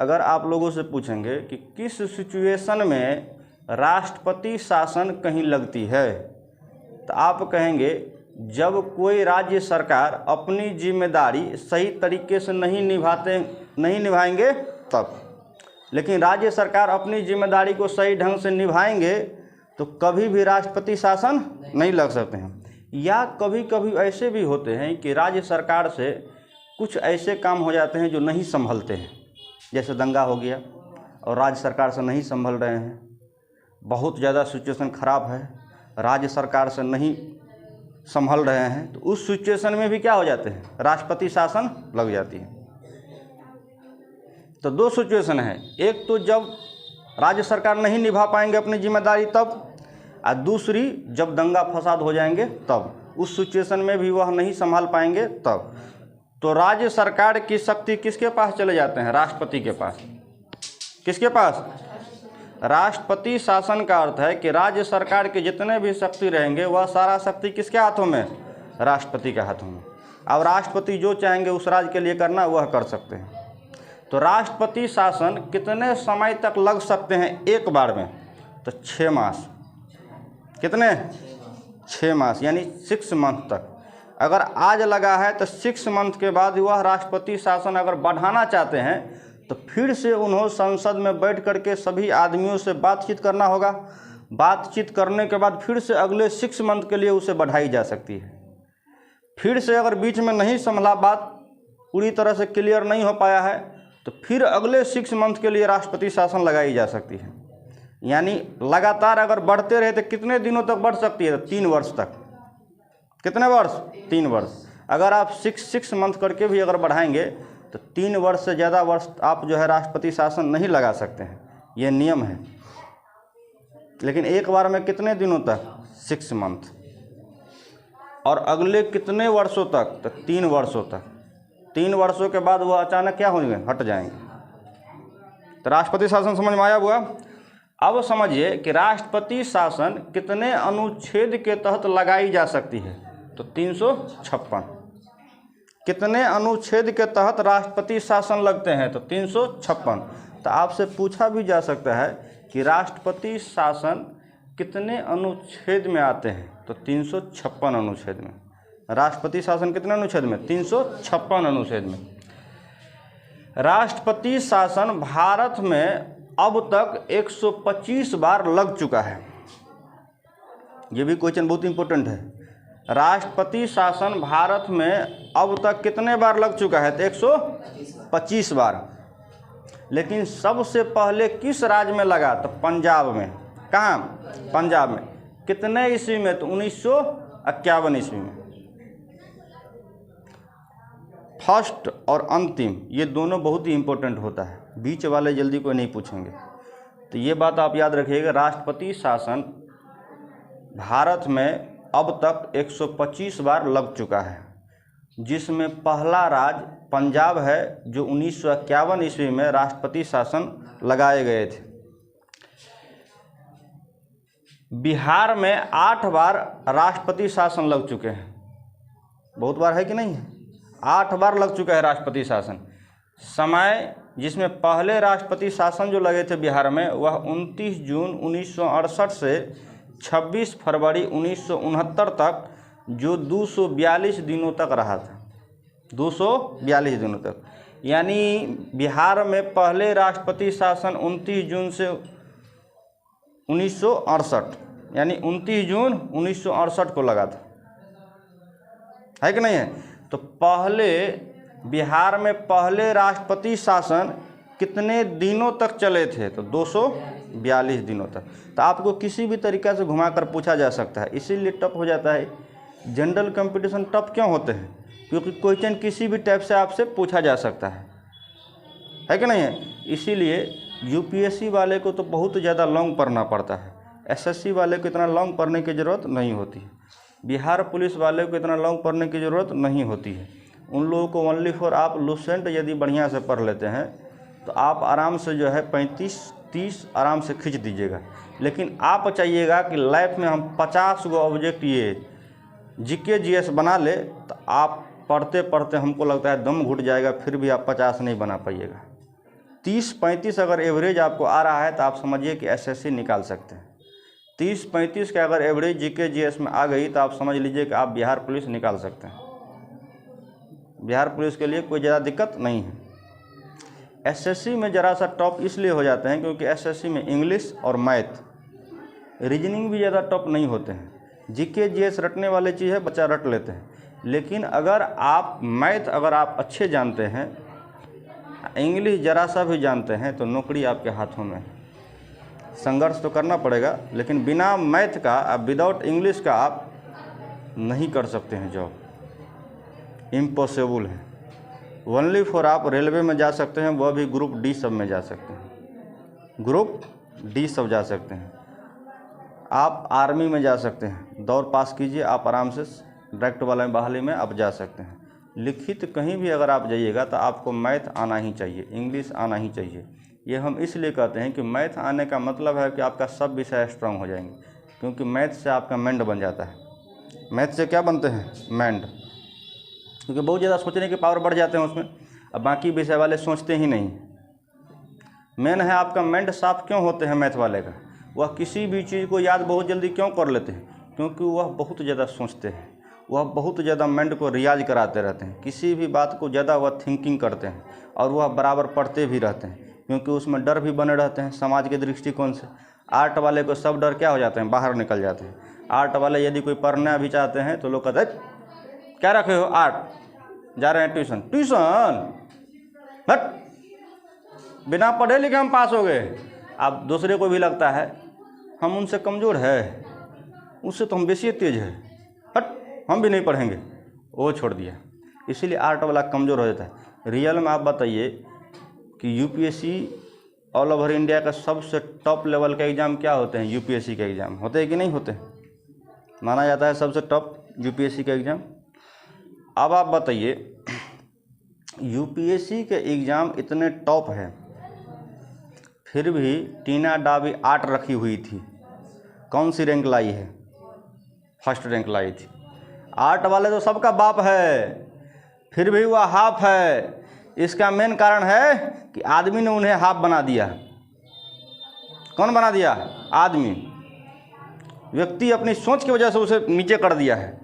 अगर आप लोगों से पूछेंगे कि किस सिचुएशन में राष्ट्रपति शासन कहीं लगती है, तो आप कहेंगे जब कोई राज्य सरकार अपनी जिम्मेदारी सही तरीके से नहीं निभाएंगे तब। लेकिन राज्य सरकार अपनी जिम्मेदारी को सही ढंग से निभाएंगे तो कभी भी राष्ट्रपति शासन नहीं लग सकते हैं। या कभी कभी ऐसे भी होते हैं कि राज्य सरकार से कुछ ऐसे काम हो जाते हैं जो नहीं संभलते हैं, जैसे दंगा हो गया और राज्य सरकार से नहीं संभल रहे हैं, बहुत ज़्यादा सिचुएशन ख़राब है, राज्य सरकार से नहीं संभल रहे हैं, तो उस सिचुएशन में भी क्या हो जाते हैं, राष्ट्रपति शासन लग जाती है। तो दो सिचुएशन है, एक तो जब राज्य सरकार नहीं निभा पाएंगे अपनी जिम्मेदारी तब, और दूसरी जब दंगा फसाद हो जाएंगे तब। उस सिचुएशन में भी वह नहीं संभाल पाएंगे तब। तो राज्य सरकार की शक्ति किसके पास चले जाते हैं, राष्ट्रपति के पास। किसके पास, राष्ट्रपति शासन का अर्थ है कि राज्य सरकार के जितने भी शक्ति रहेंगे वह सारा शक्ति किसके हाथों में, राष्ट्रपति के हाथों में। अब राष्ट्रपति जो चाहेंगे उस राज्य के लिए करना वह कर सकते हैं। तो राष्ट्रपति शासन कितने समय तक लग सकते हैं एक बार में, तो 6 मास। कितने, 6 मास, यानी 6 मंथ तक। अगर आज लगा है तो 6 मंथ के बाद वह राष्ट्रपति शासन अगर बढ़ाना चाहते हैं तो फिर से उन्होंने संसद में बैठ करके सभी आदमियों से बातचीत करना होगा। बातचीत करने के बाद फिर से अगले 6 मंथ के लिए उसे बढ़ाई जा सकती है। फिर से अगर बीच में नहीं संभला, बात पूरी तरह से क्लियर नहीं हो पाया है, तो फिर अगले 6 मंथ के लिए राष्ट्रपति शासन लगाई जा सकती है। यानी लगातार अगर बढ़ते रहे तो कितने दिनों तक बढ़ सकती है, 3 वर्ष तक। कितने वर्ष, 3 वर्ष। अगर आप 6 मंथ करके भी अगर बढ़ाएंगे तो 3 वर्ष से ज़्यादा वर्ष आप जो है राष्ट्रपति शासन नहीं लगा सकते हैं, ये नियम है। लेकिन एक बार में कितने दिनों तक, 6 मंथ। और अगले कितने वर्षों तक, तो 3 वर्षों तक। 3 वर्षों के बाद वो अचानक क्या होंगे, हट जाएंगे। तो राष्ट्रपति शासन समझ में आया हुआ। अब समझिए कि राष्ट्रपति शासन कितने अनुच्छेद के तहत लगाई जा सकती है, तो 356। कितने अनुच्छेद के तहत राष्ट्रपति शासन लगते हैं, तो 356। तो आपसे पूछा भी जा सकता है कि राष्ट्रपति शासन कितने अनुच्छेद में आते हैं, तो 356 अनुच्छेद में। राष्ट्रपति शासन कितने अनुच्छेद में, 356 अनुच्छेद में। राष्ट्रपति शासन भारत में अब तक 125 बार लग चुका है। ये भी क्वेश्चन बहुत इंपॉर्टेंट है। राष्ट्रपति शासन भारत में अब तक कितने बार लग चुका है, तो 125 बार। लेकिन सबसे पहले किस राज्य में लगा, तो पंजाब में। कहाँ, पंजाब में। कितने ईस्वी में, तो 1951 ईस्वी में। फर्स्ट और अंतिम ये दोनों बहुत ही इंपॉर्टेंट होता है, बीच वाले जल्दी कोई नहीं पूछेंगे। तो ये बात आप याद रखिएगा, राष्ट्रपति शासन भारत में अब तक 125 बार लग चुका है, जिसमें पहला राज्य पंजाब है जो 1951 ईस्वी में राष्ट्रपति शासन लगाए गए थे। बिहार में 8 बार राष्ट्रपति शासन लग चुके हैं। बहुत बार है कि नहीं है, 8 बार लग चुका है राष्ट्रपति शासन। समय जिसमें पहले राष्ट्रपति शासन जो लगे थे बिहार में वह 29 जून 1968 से 26 फरवरी 1969 तक, जो 242 दिनों तक रहा था। 242 दिनों तक। यानी बिहार में पहले राष्ट्रपति शासन 29 जून से 1968, यानी 29 जून 1968 को लगा था, है कि नहीं है। तो पहले बिहार में पहले राष्ट्रपति शासन कितने दिनों तक चले थे, तो 242 दिनों तक। तो आपको किसी भी तरीक़ा से घुमाकर पूछा जा सकता है, इसीलिए टफ हो जाता है। जनरल कंपटीशन टफ क्यों होते हैं, क्योंकि क्वेश्चन किसी भी टाइप से आपसे पूछा जा सकता है कि नहीं है। इसीलिए यूपीएससी वाले को तो बहुत ज़्यादा लॉन्ग पढ़ना पड़ता है, एसएससी वाले को इतना लॉन्ग पढ़ने की ज़रूरत नहीं होती है, बिहार पुलिस वाले को इतना लॉन्ग पढ़ने की ज़रूरत नहीं होती है। उन लोगों को ओनली फॉर आप लुसेंट यदि बढ़िया से पढ़ लेते हैं तो आप आराम से जो है 35-30 आराम से खींच दीजिएगा। लेकिन आप चाहिएगा कि लाइफ में हम 50 गो ऑब्जेक्ट ये जीके जीएस बना ले, तो आप पढ़ते पढ़ते हमको लगता है दम घुट जाएगा, फिर भी आप 50 नहीं बना पाइएगा। 30-35 अगर एवरेज आपको आ रहा है तो आप समझिए कि एसएससी निकाल सकते हैं। 30-35 का अगर एवरेज जीके जीएस में आ गई तो आप समझ लीजिए कि आप बिहार पुलिस निकाल सकते हैं। बिहार पुलिस के लिए कोई ज़्यादा दिक्कत नहीं है। एसएससी में ज़रा सा टॉप इसलिए हो जाते हैं क्योंकि एसएससी में इंग्लिश और मैथ, रीजनिंग भी ज़्यादा टॉप नहीं होते हैं। जीके जीएस रटने वाली चीज़ है, बच्चा रट लेते हैं। लेकिन अगर आप मैथ अगर आप अच्छे जानते हैं, इंग्लिश ज़रा सा भी जानते हैं, तो नौकरी आपके हाथों में है। संघर्ष तो करना पड़ेगा, लेकिन बिना मैथ का, आप विदाउट इंग्लिश का आप नहीं कर सकते हैं जॉब, इम्पॉसिबल है। ओनली फॉर आप रेलवे में जा सकते हैं, वह भी ग्रुप डी सब में जा सकते हैं, ग्रुप डी सब जा सकते हैं। आप आर्मी में जा सकते हैं, दौड़ पास कीजिए, आप आराम से डायरेक्ट वाला बहाली में आप जा सकते हैं। लिखित कहीं भी अगर आप जाइएगा तो आपको मैथ आना ही चाहिए, इंग्लिश आना ही चाहिए। ये हम इसलिए कहते हैं कि मैथ आने का मतलब है कि आपका सब विषय स्ट्रांग हो जाएंगे, क्योंकि मैथ से आपका माइंड बन जाता है। मैथ से क्या बनते हैं? माइंड, क्योंकि बहुत ज़्यादा सोचने के पावर बढ़ जाते हैं उसमें। अब बाकी विषय वाले सोचते ही नहीं। मेन है आपका माइंड साफ क्यों होते हैं मैथ वाले का, वह किसी भी चीज़ को याद बहुत जल्दी क्यों कर लेते हैं? क्योंकि वह बहुत ज़्यादा सोचते हैं, वह बहुत ज़्यादा माइंड को रियाज कराते रहते हैं। किसी भी बात को ज़्यादा वह थिंकिंग करते हैं, और वह बराबर पढ़ते भी रहते हैं, क्योंकि उसमें डर भी बने रहते हैं समाज के दृष्टिकोण से। आर्ट वाले को सब डर क्या हो जाते हैं? बाहर निकल जाते हैं। आर्ट वाले यदि कोई पढ़ना भी चाहते हैं तो लोग कहते हैं क्या रखे हो आर्ट, जा रहे हैं ट्यूशन। ट्यूशन हट, बिना पढ़े लिखे हम पास हो गए। अब दूसरे को भी लगता है हम उनसे कमज़ोर है, उससे तो हम बेसी तेज है, हट हम भी नहीं पढ़ेंगे, वो छोड़ दिया। इसीलिए आर्ट वाला कमज़ोर हो जाता है। रियल में आप बताइए कि यूपीएससी ऑल ओवर इंडिया का सबसे टॉप लेवल का एग्ज़ाम क्या होते हैं? यूपीएससी के एग्ज़ाम होते हैं कि नहीं होते? माना जाता है सबसे टॉप यूपीएससी का एग्ज़ाम। अब आप बताइए, यूपीएससी के एग्ज़ाम इतने टॉप है, फिर भी टीना डाबी 8 रखी हुई थी। कौन सी रैंक लाई है? फर्स्ट रैंक लाई थी। 8 वाले तो सबका बाप है, फिर भी वह हाफ है। इसका मेन कारण है कि आदमी ने उन्हें हाफ बना दिया। कौन बना दिया? आदमी, व्यक्ति अपनी सोच की वजह से उसे नीचे कर दिया है,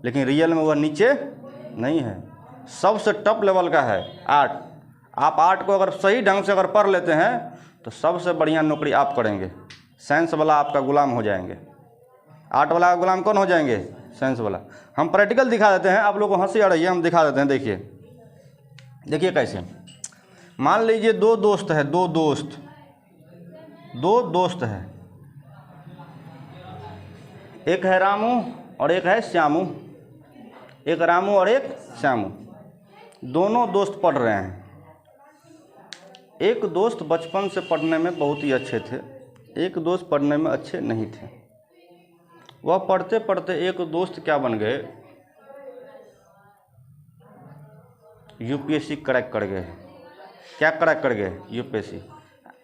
लेकिन रियल में वह नीचे नहीं है, सबसे टॉप लेवल का है आर्ट। आप आर्ट को अगर सही ढंग से अगर पढ़ लेते हैं तो सबसे बढ़िया नौकरी आप करेंगे। साइंस वाला आपका गुलाम हो जाएंगे, आर्ट वाला का गुलाम कौन हो जाएंगे? साइंस वाला। हम प्रैक्टिकल दिखा देते हैं, आप लोग को हंसी आ रही है, हम दिखा देते हैं। देखिए देखिए कैसे। मान लीजिए दो दोस्त है, दो दोस्त है, एक है रामू और एक है श्यामू। एक रामू और एक श्यामू, दोनों दोस्त पढ़ रहे हैं। एक दोस्त बचपन से पढ़ने में बहुत ही अच्छे थे, एक दोस्त पढ़ने में अच्छे नहीं थे। वह पढ़ते पढ़ते एक दोस्त क्या बन गए? यूपीएससी क्रैक कर गए। क्या क्रैक कर गए? यूपीएससी।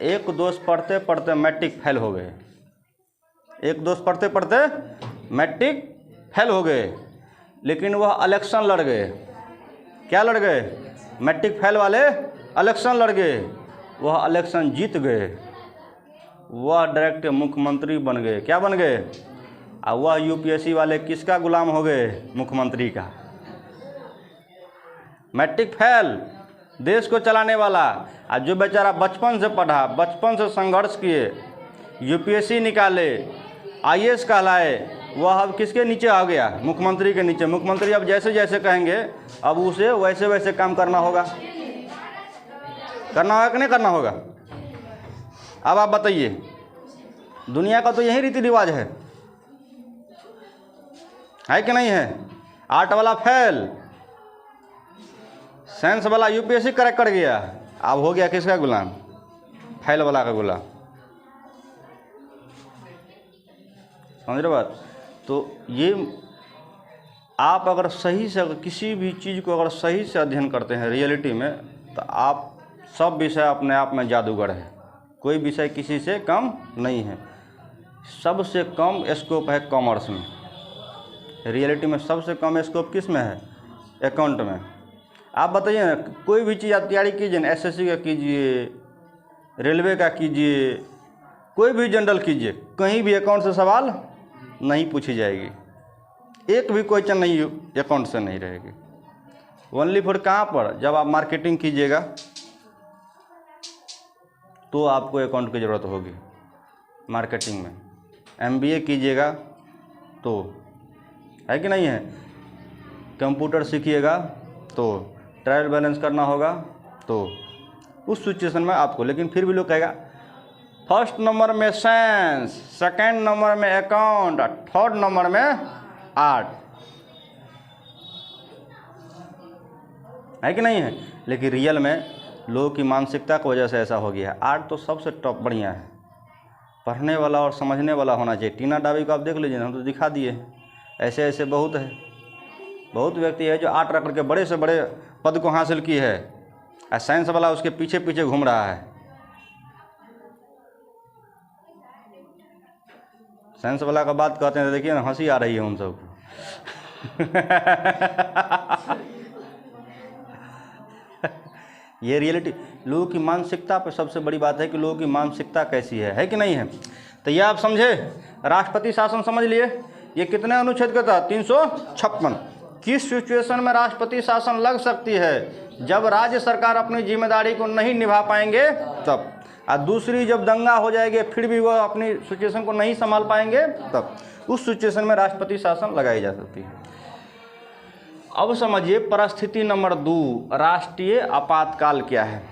एक दोस्त पढ़ते पढ़ते मैट्रिक फेल हो गए। एक दोस्त पढ़ते पढ़ते मैट्रिक फेल हो गए, लेकिन वह इलेक्शन लड़ गए। क्या लड़ गए? मैट्रिक फेल वाले इलेक्शन लड़ गए, वह इलेक्शन जीत गए, वह डायरेक्ट मुख्यमंत्री बन गए। क्या बन गए? और वह यूपीएससी वाले किसका गुलाम हो गए? मुख्यमंत्री का। मैट्रिक फेल, देश को चलाने वाला, और जो बेचारा बचपन से पढ़ा, बचपन से संघर्ष किए, यूपीएससी निकाले, आईएएस कहलाए, वह अब किसके नीचे आ गया? मुख्यमंत्री के नीचे। मुख्यमंत्री अब जैसे जैसे कहेंगे अब उसे वैसे वैसे काम करना होगा। करना होगा कि नहीं करना होगा? अब आप बताइए, दुनिया का तो यही रीति रिवाज है कि नहीं है? आर्ट वाला फेल, साइंस वाला यूपीएससी क्रैक कर गया, अब हो गया किसका गुलाम? फेल वाला का गुलाम। समझ रहे बात? तो ये आप अगर सही से, अगर किसी भी चीज़ को अगर सही से अध्ययन करते हैं रियलिटी में, तो आप सब विषय अपने आप में जादूगर है। कोई विषय किसी से कम नहीं है। सबसे कम स्कोप है कॉमर्स में। रियलिटी में सबसे कम स्कोप किस में है? अकाउंट में। आप बताइए ना, कोई भी चीज़ आप तैयारी कीजिए ना, एसएससी का कीजिए, रेलवे का कीजिए, कोई भी जनरल कीजिए, कहीं भी अकाउंट से सवाल नहीं पूछी जाएगी। एक भी क्वेश्चन नहीं अकाउंट से नहीं रहेगी। ओनली फॉर कहाँ पर, जब आप मार्केटिंग कीजिएगा तो आपको अकाउंट की ज़रूरत होगी मार्केटिंग में। MBA कीजिएगा तो, है कि नहीं है, कंप्यूटर सीखिएगा तो ट्रायल बैलेंस करना होगा, तो उस सिचुएशन में आपको, लेकिन फिर भी लोग कहेगा फर्स्ट नंबर में साइंस, सेकंड नंबर में अकाउंट, थर्ड नंबर में आर्ट, है कि नहीं है। लेकिन रियल में लोगों की मानसिकता की वजह से ऐसा हो गया है। आर्ट तो सबसे टॉप बढ़िया है, पढ़ने वाला और समझने वाला होना चाहिए। टीना डाबी को आप देख लीजिए, हम तो दिखा दिए, ऐसे ऐसे बहुत है, बहुत व्यक्ति है जो आर्ट रख करके बड़े से बड़े पद को हासिल की है, और साइंस वाला उसके पीछे पीछे घूम रहा है। साइंस वाला का बात कहते हैं तो देखिए ना, हंसी आ रही है उन सबको। ये रियलिटी, लोगों की मानसिकता पे सबसे बड़ी बात है कि लोगों की मानसिकता कैसी है कि नहीं है। तो ये आप समझे, राष्ट्रपति शासन समझ लिए, ये कितने अनुच्छेद का था, 356। किस सिचुएशन में राष्ट्रपति शासन लग सकती है, जब राज्य सरकार अपनी जिम्मेदारी को नहीं निभा पाएंगे तब, और दूसरी जब दंगा हो जाएंगे फिर भी वह अपनी सिचुएशन को नहीं संभाल पाएंगे तब, उस सिचुएशन में राष्ट्रपति शासन लगाई जा सकती है। अब समझिए परिस्थिति नंबर 2, राष्ट्रीय आपातकाल क्या है।